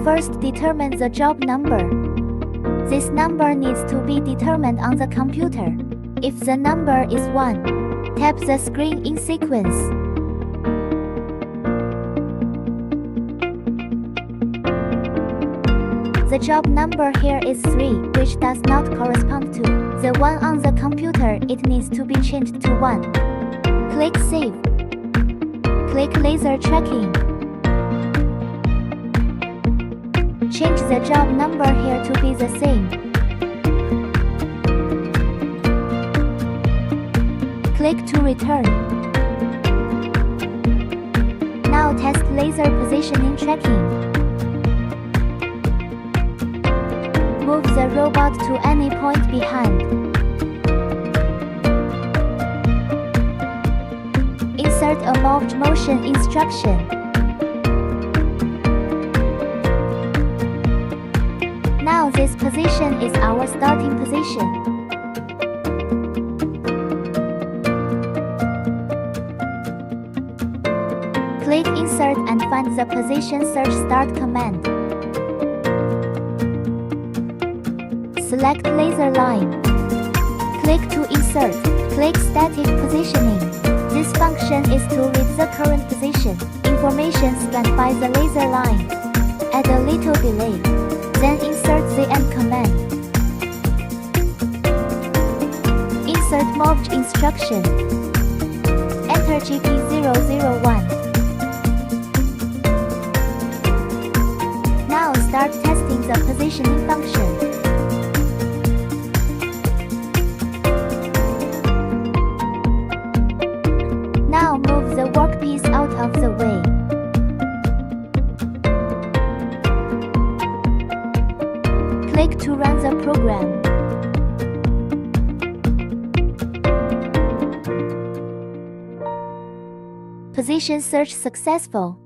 First, determine the job number. This number needs to be determined on the computer. If the number is 1, tap the screen in sequence. The job number here is 3, which does not correspond to the one on the computer. It needs to be changed to 1. Click Save. Click Laser Tracking. Change the job number here to be the same. Click to return. Now test laser positioning tracking. Move the robot to any point behind. Insert a moved motion instruction. Now this position is our starting position. Click Insert and find the Position Search Start command. Select laser line. Click to insert. Click Static Positioning. This function is to read the current position information scanned by the laser line. Add a little delay. Then insert the end command. Insert moved instruction. Enter GP001. Now start testing the positioning function. Now move the workpiece out of the way. Click to run the program. Position search successful.